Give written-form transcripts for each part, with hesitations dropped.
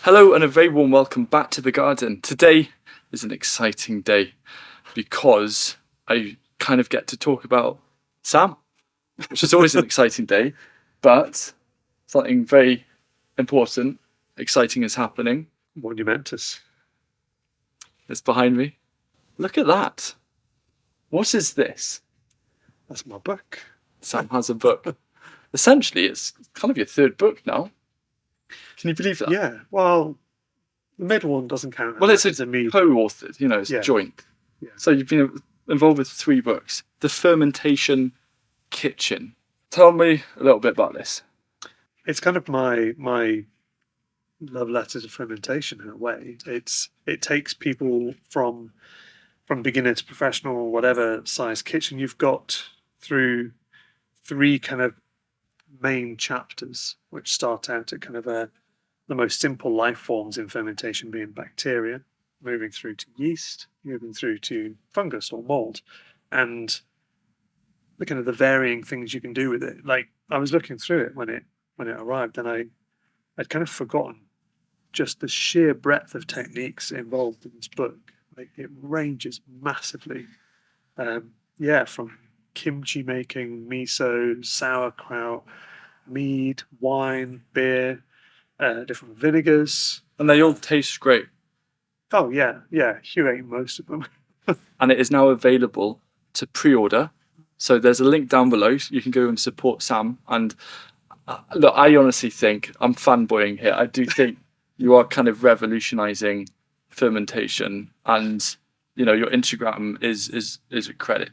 Hello and a very warm welcome back to the garden. Today is an exciting day because I kind of get to talk about Sam, which is always an exciting day, but something very important, exciting is happening. Monumentous. It's behind me. Look at that. What is this? That's my book. Sam has a book. Essentially, it's kind of your third book now. Can you believe that? Yeah. Well, the middle one doesn't count. Well, it's a me. co-authored, it's Yeah. a joint. Yeah. So you've been involved with 3 books. The Fermentation Kitchen. Tell me a little bit about this. It's kind of my love letter to fermentation in a way. It takes people from beginner to professional, whatever size kitchen you've got, through 3 kind of main chapters, which start out at kind of the most simple life forms in fermentation being bacteria, moving through to yeast, moving through to fungus or mold, and the kind of the varying things you can do with it. Like, I was looking through it when it arrived, and I'd kind of forgotten just the sheer breadth of techniques involved in this book. Like, it ranges massively. From kimchi making, miso, sauerkraut, mead, wine, beer, different vinegars. And they all taste great. Oh yeah. Hugh ate most of them. And it is now available to pre-order. So there's a link down below. You can go and support Sam. And look, I honestly think, I'm fanboying here, I do think you are kind of revolutionising fermentation. And, your Instagram is a credit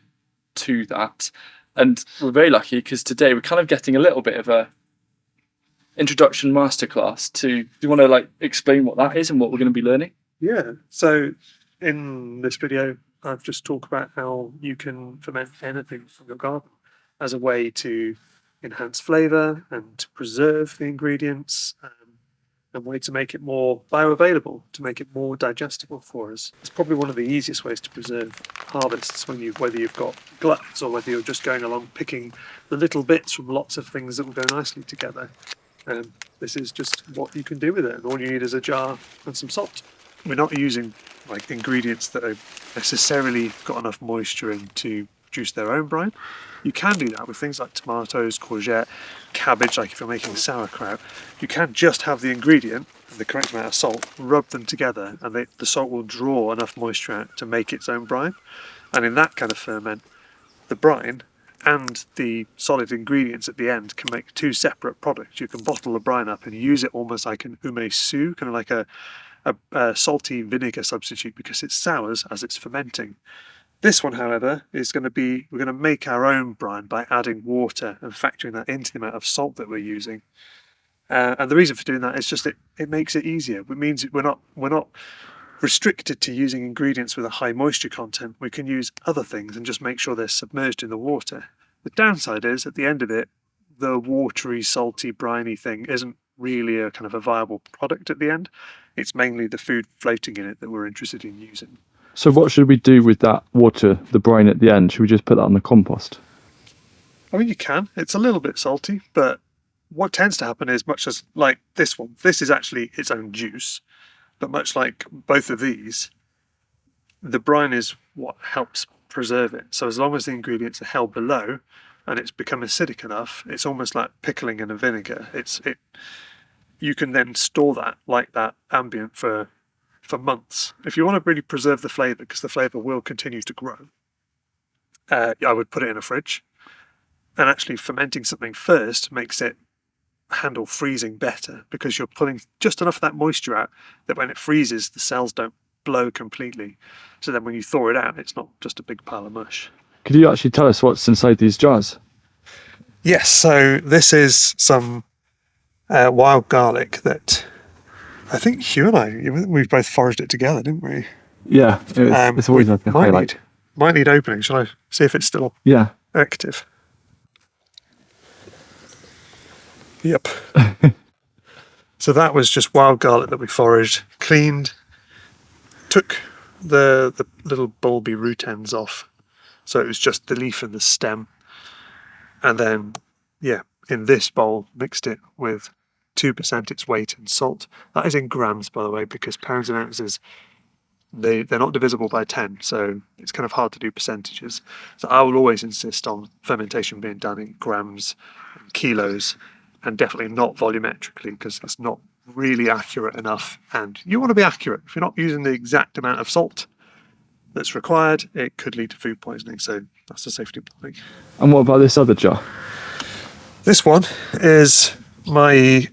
to that. And we're very lucky because today we're kind of getting a little bit of a introduction masterclass to, do you want to explain what that is and what we're going to be learning? Yeah. So in this video, I've just talked about how you can ferment anything from your garden as a way to enhance flavour and to preserve the ingredients, and way to make it more bioavailable, to make it more digestible for us. It's probably one of the easiest ways to preserve harvests whether you've got gluts or whether you're just going along picking the little bits from lots of things that will go nicely together. This is just what you can do with it, and all you need is a jar and some salt. We're not using ingredients that have necessarily got enough moisture in to produce their own brine. You can do that with things like tomatoes, courgette, cabbage. Like if you're making sauerkraut, you can just have the ingredient and the correct amount of salt, rub them together, and the salt will draw enough moisture out to make its own brine. And in that kind of ferment, the brine and the solid ingredients at the end can make 2 separate products. You can bottle the brine up and use it almost like an umessu, kind of like a salty vinegar substitute, because it sours as it's fermenting. This one, however, is we're going to make our own brine by adding water and factoring that into the amount of salt that we're using. And the reason for doing that is just it makes it easier. It means we're not restricted to using ingredients with a high moisture content. We can use other things and just make sure they're submerged in the water. The downside is, at the end of it, the watery, salty, briny thing isn't really a kind of a viable product at the end. It's mainly the food floating in it that we're interested in using. So what should we do with that water, the brine at the end? Should we just put that on the compost? I mean, you can. It's a little bit salty, but what tends to happen is, much as like this one, this is actually its own juice, but much like both of these, the brine is what helps preserve it. So as long as the ingredients are held below and it's become acidic enough, it's almost like pickling in a vinegar. You can then store that like that ambient for months. If you want to really preserve the flavour, because the flavour will continue to grow, I would put it in a fridge. And actually fermenting something first makes it handle freezing better, because you're pulling just enough of that moisture out that when it freezes, the cells don't blow completely. So then when you thaw it out, it's not just a big pile of mush. Could you actually tell us what's inside these jars? Yes, so this is some wild garlic that I think Hugh and we both foraged it together, didn't we? Yeah, it's always like a highlight. Might need opening. Shall I see if it's still active? Yep. So that was just wild garlic that we foraged, cleaned, took the little bulby root ends off. So it was just the leaf and the stem. And then, in this bowl, mixed it with 2% its weight in salt. That is in grams, by the way, because pounds and ounces, they're not divisible by 10, so it's kind of hard to do percentages. So I will always insist on fermentation being done in grams and kilos, and definitely not volumetrically, because it's not really accurate enough. And you want to be accurate. If you're not using the exact amount of salt that's required, it could lead to food poisoning. So that's a safety thing. And what about this other jar? This one is my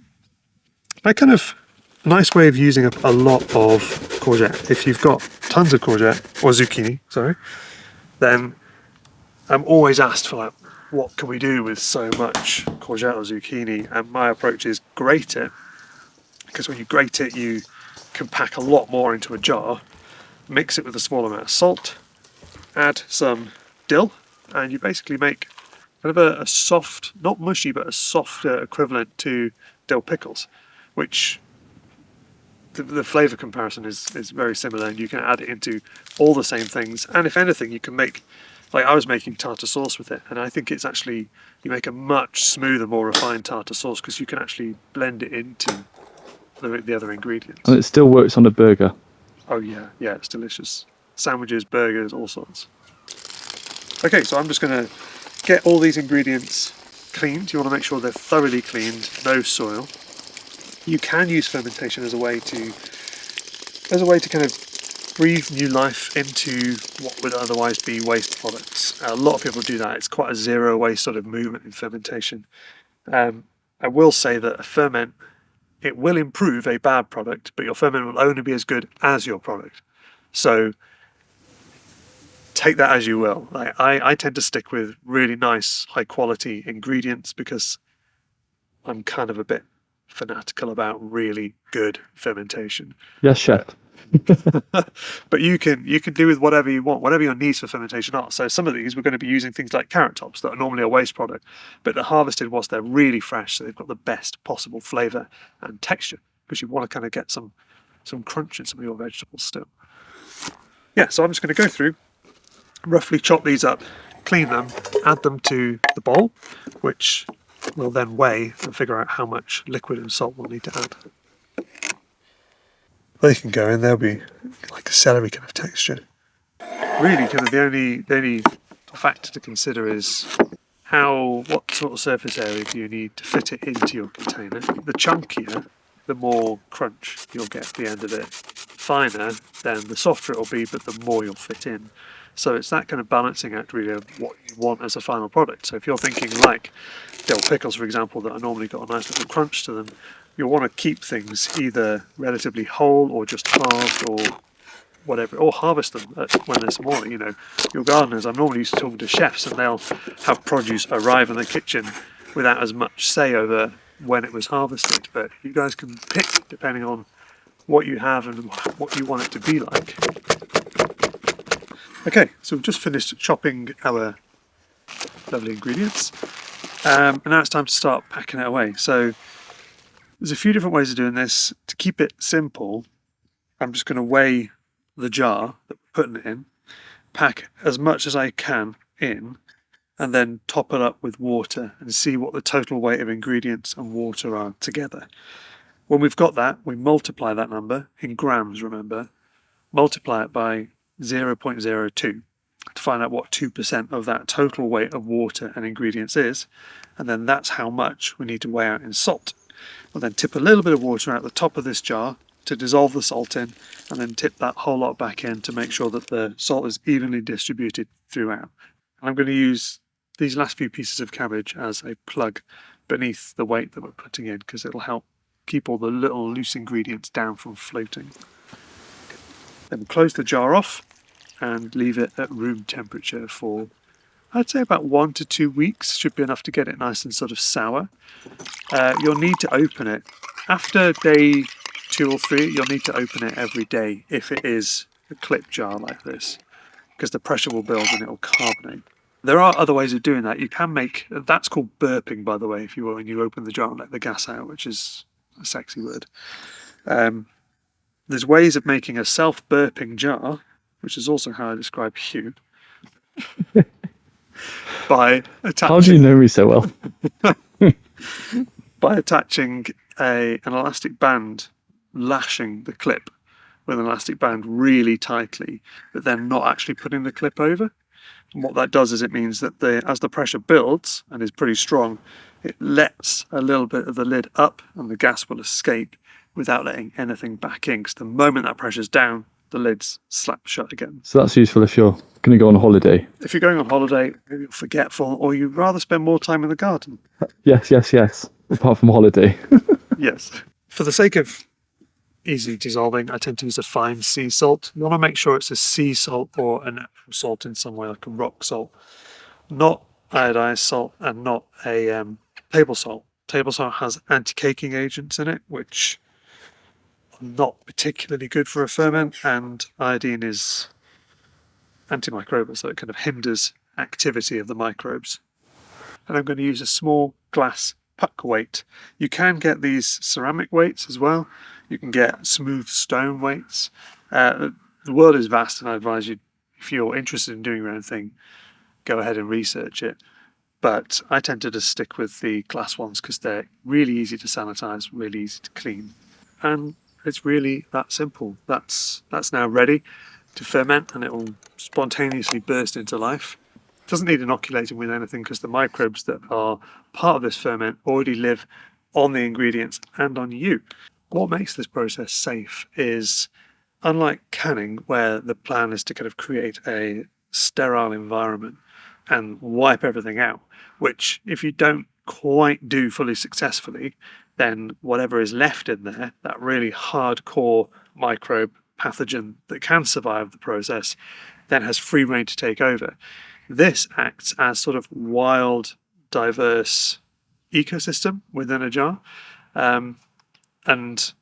kind of nice way of using up a lot of courgette. If you've got tons of courgette, or zucchini, sorry, then I'm always asked for like, what can we do with so much courgette or zucchini? And my approach is grate it, because when you grate it, you can pack a lot more into a jar, mix it with a small amount of salt, add some dill, and you basically make kind of a soft, not mushy, but a softer equivalent to dill pickles, which the flavour comparison is very similar, and you can add it into all the same things. And if anything, you can make, like I was making tartar sauce with it, and I think it's actually, you make a much smoother, more refined tartar sauce because you can actually blend it into the other ingredients. And it still works on a burger. Oh yeah, it's delicious. Sandwiches, burgers, all sorts. Okay, so I'm just going to get all these ingredients cleaned. You want to make sure they're thoroughly cleaned, no soil. You can use fermentation as a way to kind of breathe new life into what would otherwise be waste products. A lot of people do that. It's quite a zero waste sort of movement in fermentation. I will say that a ferment, it will improve a bad product, but your ferment will only be as good as your product. So take that as you will. I tend to stick with really nice, high quality ingredients because I'm kind of a bit fanatical about really good fermentation. Yes, chef. But you can do with whatever you want, whatever your needs for fermentation are. So some of these we're going to be using things like carrot tops that are normally a waste product, but they're harvested whilst they're really fresh, so they've got the best possible flavour and texture, because you want to kind of get some crunch in some of your vegetables still. Yeah, so I'm just going to go through, roughly chop these up, clean them, add them to the bowl, which we'll then weigh and figure out how much liquid and salt we'll need to add. They can go in, they'll be like a celery kind of texture. Really, kind of the only factor to consider is what sort of surface area do you need to fit it into your container. The chunkier, the more crunch you'll get at the end of it. Finer, then the softer it'll be, but the more you'll fit in. So it's that kind of balancing act really of what you want as a final product. So if you're thinking like dill pickles, for example, that are normally got a nice little crunch to them, you'll want to keep things either relatively whole or just halved or whatever, or harvest them when they're smaller. You know, your gardeners, I'm normally used to talking to chefs, and they'll have produce arrive in the kitchen without as much say over when it was harvested. But you guys can pick depending on what you have and what you want it to be like. Okay, so we've just finished chopping our lovely ingredients, and now it's time to start packing it away. So there's a few different ways of doing this. To keep it simple, I'm just going to weigh the jar that we're putting it in, pack as much as I can in, and then top it up with water and see what the total weight of ingredients and water are together. When we've got that, we multiply that number in grams, remember, multiply it by 0.02 to find out what 2% of that total weight of water and ingredients is, and then that's how much we need to weigh out in salt. We'll then tip a little bit of water out the top of this jar to dissolve the salt in, and then tip that whole lot back in to make sure that the salt is evenly distributed throughout. And I'm going to use these last few pieces of cabbage as a plug beneath the weight that we're putting in, because it'll help keep all the little loose ingredients down from floating. Then close the jar off and leave it at room temperature for, I'd say, about 1 to 2 weeks. Should be enough to get it nice and sort of sour. You'll need to open it after day 2 or 3. You'll need to open it every day if it is a clip jar like this, because the pressure will build and it will carbonate. There are other ways of doing that. You can make, that's called burping, by the way, if you will, when you open the jar and let the gas out, which is a sexy word. There's ways of making a self-burping jar, which is also how I describe Hugh, by attaching... How do you know me so well? By attaching an elastic band lashing the clip with an elastic band really tightly, but then not actually putting the clip over. And what that does is it means that as the pressure builds and is pretty strong, it lets a little bit of the lid up and the gas will escape without letting anything back in. Because the moment that pressure's down, the lid's slap shut again. So that's useful if you're going to go on holiday. If you're going on holiday, maybe you're forgetful, or you'd rather spend more time in the garden. Yes. Apart from holiday. Yes. For the sake of easy dissolving, I tend to use a fine sea salt. You want to make sure it's a sea salt or a natural salt in some way, like a rock salt, not iodized salt and not a table salt. Table salt has anti-caking agents in it, which are not particularly good for a ferment, and iodine is antimicrobial, so it kind of hinders activity of the microbes. And I'm going to use a small glass puck weight. You can get these ceramic weights as well. You can get smooth stone weights. The world is vast, and I advise you, if you're interested in doing your own thing, go ahead and research it. But I tend to just stick with the glass ones because they're really easy to sanitize, really easy to clean. And it's really that simple. That's now ready to ferment, and it will spontaneously burst into life. It doesn't need inoculating with anything because the microbes that are part of this ferment already live on the ingredients and on you. What makes this process safe is, unlike canning, where the plan is to kind of create a sterile environment and wipe everything out, which if you don't quite do fully successfully, then whatever is left in there, that really hardcore microbe pathogen that can survive the process, then has free rein to take over. This acts as sort of wild, diverse ecosystem within a jar. And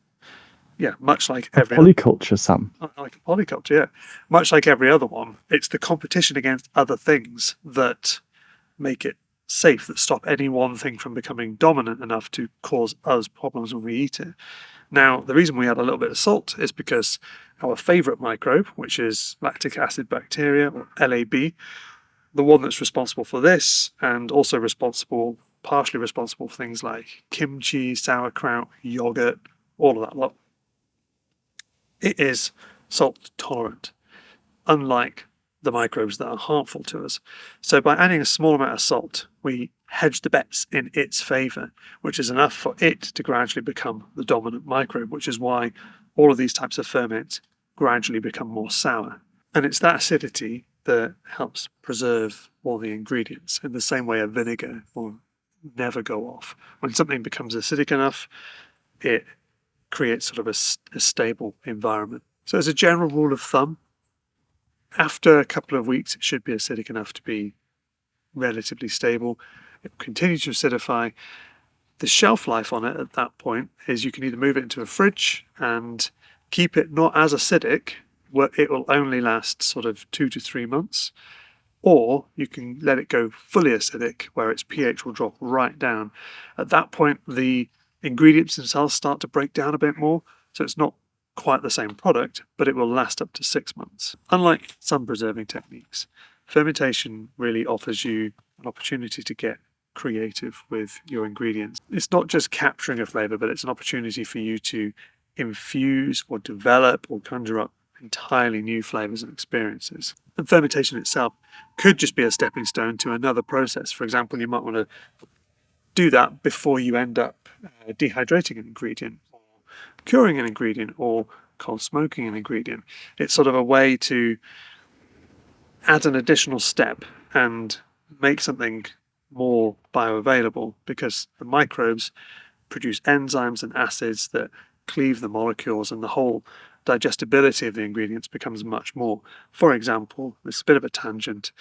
yeah, much like every Polyculture, Sam. like a polyculture, yeah. Much like every other one, it's the competition against other things that make it safe, that stop any one thing from becoming dominant enough to cause us problems when we eat it. Now, the reason we add a little bit of salt is because our favourite microbe, which is lactic acid bacteria, or LAB, the one that's responsible for this, and also partially responsible for things like kimchi, sauerkraut, yogurt, all of that lot, it is salt tolerant, unlike the microbes that are harmful to us. So by adding a small amount of salt, we hedge the bets in its favour, which is enough for it to gradually become the dominant microbe, which is why all of these types of ferments gradually become more sour. And it's that acidity that helps preserve all the ingredients, in the same way a vinegar will never go off. When something becomes acidic enough, it creates sort of a stable environment. So as a general rule of thumb, after a couple of weeks, it should be acidic enough to be relatively stable. It will continue to acidify. The shelf life on it at that point is you can either move it into a fridge and keep it not as acidic, where it will only last sort of 2 to 3 months, or you can let it go fully acidic, where its pH will drop right down. At that point, the ingredients themselves start to break down a bit more, so it's not quite the same product, but it will last up to 6 months. Unlike some preserving techniques, fermentation really offers you an opportunity to get creative with your ingredients. It's not just capturing a flavour, but it's an opportunity for you to infuse or develop or conjure up entirely new flavours and experiences. And fermentation itself could just be a stepping stone to another process. For example, you might want to do that before you end up dehydrating an ingredient, or curing an ingredient, or cold smoking an ingredient. It's sort of a way to add an additional step and make something more bioavailable, because the microbes produce enzymes and acids that cleave the molecules, and the whole digestibility of the ingredients becomes much more. For example, this is a bit of a tangent,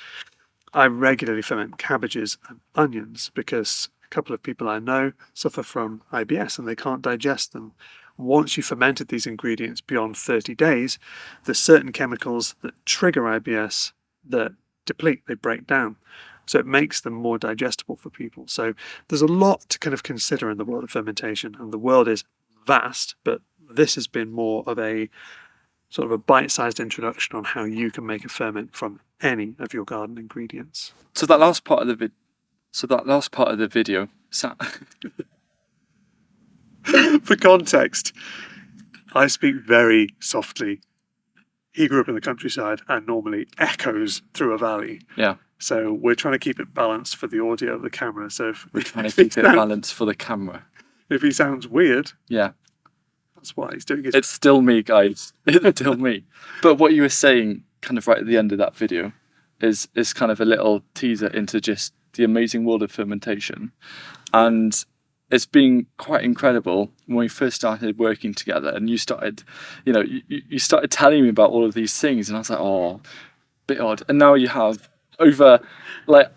I regularly ferment cabbages and onions because a couple of people I know suffer from IBS and they can't digest them. Once you fermented these ingredients beyond 30 days, there's certain chemicals that trigger IBS that deplete, they break down. So it makes them more digestible for people. So there's a lot to kind of consider in the world of fermentation, and the world is vast, but this has been more of a sort of a bite-sized introduction on how you can make a ferment from any of your garden ingredients. So that last part of the video, For context, I speak very softly. He grew up in the countryside and normally echoes through a valley. Yeah. So we're trying to keep it balanced for the audio of the camera. So We're trying to keep it balanced for the camera. if he sounds weird, Yeah. that's why he's doing it. It's still me, guys. It's still me. But what you were saying kind of right at the end of that video is kind of a little teaser into just the amazing world of fermentation. And it's been quite incredible when we first started working together and you started, you started telling me about all of these things and I was like, oh, bit odd. And now you have over, like,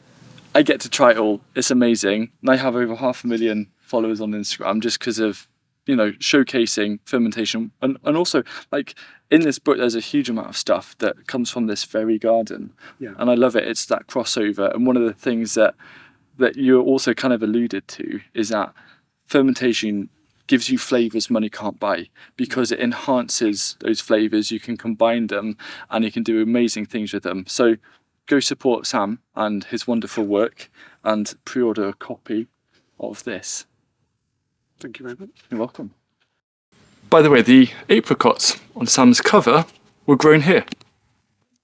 I get to try it all. It's amazing. And I have over 500,000 followers on Instagram just because of, showcasing fermentation. And also, like, in this book, there's a huge amount of stuff that comes from this very garden. Yeah. And I love it. It's that crossover. And one of the things that you also kind of alluded to is that fermentation gives you flavors money can't buy because it enhances those flavors. You can combine them and you can do amazing things with them. So go support Sam and his wonderful work and pre-order a copy of this. Thank you very much. You're welcome. By the way, the apricots on Sam's cover were grown here.